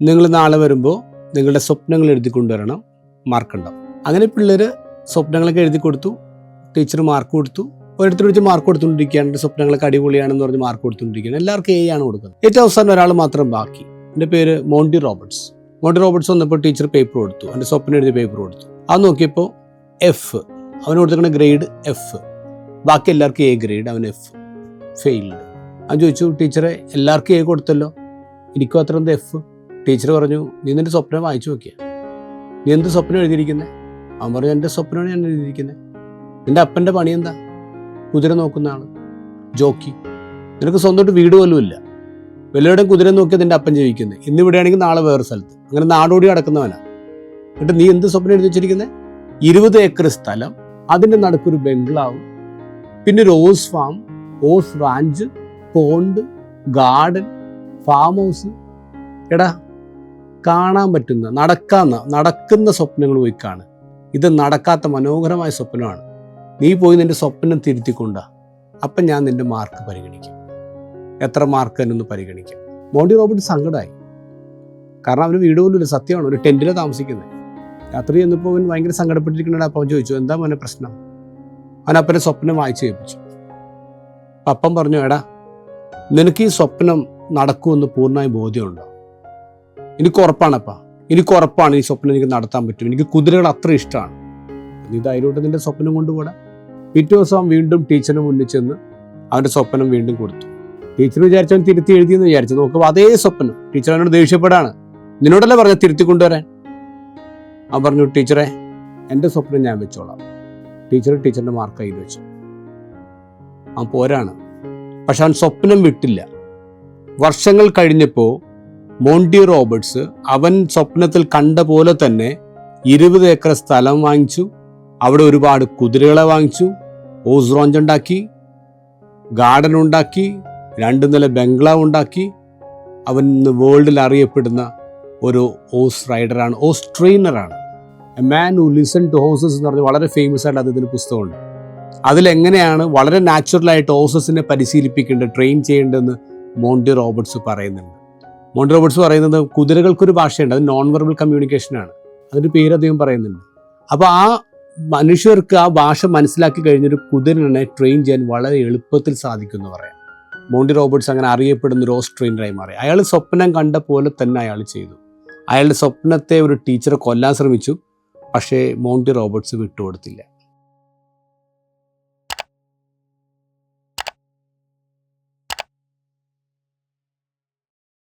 നിങ്ങൾ നാളെ വരുമ്പോൾ നിങ്ങളുടെ സ്വപ്നങ്ങൾ എഴുതി കൊണ്ടുവരണം, മാർക്കുണ്ടാവും. അങ്ങനെ പിള്ളേർ സ്വപ്നങ്ങളൊക്കെ എഴുതി കൊടുത്തു. ടീച്ചർ മാർക്ക് കൊടുത്തു. ഒരിടത്ത് വിളിച്ച് മാർക്ക് കൊടുത്തുകൊണ്ടിരിക്കുകയാണ്. സ്വപ്നങ്ങളൊക്കെ അടിപൊളിയാണെന്ന് പറഞ്ഞ് മാർക്ക് കൊടുത്തുകൊണ്ടിരിക്കുകയാണ്. എല്ലാവർക്കും A ആണ് കൊടുക്കുന്നത്. ഏറ്റവും അവസാനം ഒരാൾ മാത്രം ബാക്കി. എൻ്റെ പേര് മോണ്ടി റോബർട്ട്സ്. മോണ്ടി റോബർട്ട്സ് വന്നപ്പോൾ ടീച്ചർ പേപ്പർ കൊടുത്തു. എൻ്റെ സ്വപ്നം എഴുതിയ പേപ്പർ കൊടുത്തു. അത് നോക്കിയപ്പോൾ F. അവന് കൊടുത്തിരിക്കുന്ന ഗ്രേഡ് F. ബാക്കി എല്ലാവർക്കും A ഗ്രേഡ്, അവൻ F. ഫെയിൽഡ്. ഞാൻ ചോദിച്ചു, ടീച്ചറെ എല്ലാവർക്കും A കൊടുത്തല്ലോ, എനിക്കും അത്ര എന്ത് F? ടീച്ചർ പറഞ്ഞു, നീ നിൻ്റെ സ്വപ്നം വായിച്ചു നോക്കിയ, നീ എന്ത് സ്വപ്നം എഴുതിയിരിക്കുന്നത്? അവൻ പറഞ്ഞു, എൻ്റെ സ്വപ്നമാണ് ഞാൻ എഴുതിയിരിക്കുന്നത്. നിൻ്റെ അപ്പൻ്റെ പണി എന്താ? കുതിര നോക്കുന്ന ആൾ, ജോക്കി. നിനക്ക് സ്വന്തമായിട്ട് വീട് പോലും ഇല്ല. വല്ലവരുടെയും കുതിര നോക്കിയാൽ നിൻ്റെ അപ്പൻ ജീവിക്കുന്നത്. ഇന്ന് ഇവിടെയാണെങ്കിൽ നാളെ വേറെ സ്ഥലത്ത്. അങ്ങനെ നാടോടി നടക്കുന്നവനാണ്. എന്നിട്ട് നീ എന്ത് സ്വപ്നം എഴുതി വെച്ചിരിക്കുന്നത്? 20 ഏക്കർ സ്ഥലം, അതിൻ്റെ നടുക്കൊരു ബംഗ്ലാവ്, പിന്നെ ഒരു horse farm, horse ranch, pond, garden, farm house. എടാ, കാണാൻ പറ്റുന്ന നടക്കുന്ന സ്വപ്നങ്ങൾ പോയി കാണുക. ഇത് നടക്കാത്ത മനോഹരമായ സ്വപ്നമാണ്. നീ പോയി നിൻ്റെ സ്വപ്നം തിരുത്തിക്കൊണ്ടാ. അപ്പം ഞാൻ നിൻ്റെ മാർക്ക് പരിഗണിക്കും. എത്ര മാർക്ക് എന്നൊന്ന് പരിഗണിക്കാം. മോണ്ടി റോബർട്ട് സങ്കടമായി. കാരണം അവന് വീട് പോലും ഇല്ല. സത്യമാണ്, ഒരു ടെൻറ്റിലാണ് താമസിക്കുന്നത്. രാത്രി ചെന്നപ്പോൾ അവൻ ഭയങ്കര സങ്കടപ്പെട്ടിരിക്കുന്നുണ്ട്. അപ്പം അവൻ ചോദിച്ചു, എന്താ മോനെ പ്രശ്നം? അവൻ അപ്പനെ സ്വപ്നം വായിച്ചു കേൾപ്പിച്ചു. അപ്പം പറഞ്ഞു, എടാ, നിനക്ക് ഈ സ്വപ്നം നടക്കുമെന്ന് പൂർണ്ണമായി ബോധ്യമുണ്ടോ? എനിക്ക് ഉറപ്പാണപ്പാ, എനിക്ക് ഉറപ്പാണ് ഈ സ്വപ്നം എനിക്ക് നടത്താൻ പറ്റും. എനിക്ക് കുതിരകൾ അത്ര ഇഷ്ടമാണ്. നീ ധൈര്യമായിട്ട് നിൻ്റെ സ്വപ്നം കൊണ്ടുപോടാ. പിറ്റേ ദിവസം വീണ്ടും ടീച്ചറിന് മുന്നിൽ ചെന്ന് അവൻ്റെ സ്വപ്നം വീണ്ടും കൊടുത്തു. ടീച്ചർ വിചാരിച്ചവൻ തിരുത്തി എഴുതിയെന്ന് വിചാരിച്ചു. നോക്കുമ്പോൾ അതേ സ്വപ്നം. ടീച്ചർ അവനോട് ദേഷ്യപ്പെടാണ്, നിന്നോടല്ലേ പറഞ്ഞ തിരുത്തി കൊണ്ടുവരാൻ. അവൻ പറഞ്ഞു, ടീച്ചറെ, എൻ്റെ സ്വപ്നം ഞാൻ വെച്ചോളാം. ടീച്ചറിൻ്റെ മാർക്ക് കയ്യിൽ വെച്ചു. അവൻ പോരാണ്. പക്ഷെ അവൻ സ്വപ്നം വിട്ടില്ല. വർഷങ്ങൾ കഴിഞ്ഞപ്പോൾ മോണ്ടി റോബർട്ട്സ് അവൻ സ്വപ്നത്തിൽ കണ്ട പോലെ തന്നെ 20 ഏക്കർ സ്ഥലം വാങ്ങിച്ചു. അവിടെ ഒരുപാട് കുതിരകളെ വാങ്ങിച്ചു. ഓസ് റോഞ്ച് ഉണ്ടാക്കി, ഗാർഡൻ ഉണ്ടാക്കി, 2 നില ബംഗ്ലാവ് ഉണ്ടാക്കി. അവൻ ഇന്ന് വേൾഡിൽ അറിയപ്പെടുന്ന ഒരു ഓസ് റൈഡറാണ്, ഓസ് ട്രെയിനറാണ്. A man who listen to horses എന്ന് പറഞ്ഞ് വളരെ ഫേമസ് ആയിട്ട് അദ്ദേഹത്തിന് പുസ്തകമുണ്ട്. അതിലെങ്ങനെയാണ് വളരെ നാച്ചുറലായിട്ട് ഓസസിനെ പരിശീലിപ്പിക്കേണ്ടത്, ട്രെയിൻ ചെയ്യേണ്ടതെന്ന് മോണ്ടി റോബർട്ട്സ് പറയുന്നുണ്ട്. മോണ്ടി റോബർട്ട്സ് പറയുന്നത് കുതിരകൾക്കൊരു ഭാഷയുണ്ട്, അത് നോൺ വെർബൽ കമ്മ്യൂണിക്കേഷനാണ്. അതിൻ്റെ പേര് അദ്ദേഹം പറയുന്നുണ്ട്. അപ്പോൾ ആ മനുഷ്യർക്ക് ആ ഭാഷ മനസ്സിലാക്കി കഴിഞ്ഞൊരു കുതിരനെ ട്രെയിൻ ചെയ്യാൻ വളരെ എളുപ്പത്തിൽ സാധിക്കുമെന്ന് പറയാം. മോണ്ടി റോബർട്ട്സ് അങ്ങനെ അറിയപ്പെടുന്ന ഒരു ഓസ് ട്രെയിനറായി മാറി. അയാൾ സ്വപ്നം കണ്ട പോലെ തന്നെ അയാൾ ചെയ്തു. അയാളുടെ സ്വപ്നത്തെ ഒരു ടീച്ചറെ കൊല്ലാൻ ശ്രമിച്ചു. പക്ഷേ മോണ്ടി റോബർട്ട്സ് വിട്ടുകൊടുത്തില്ല.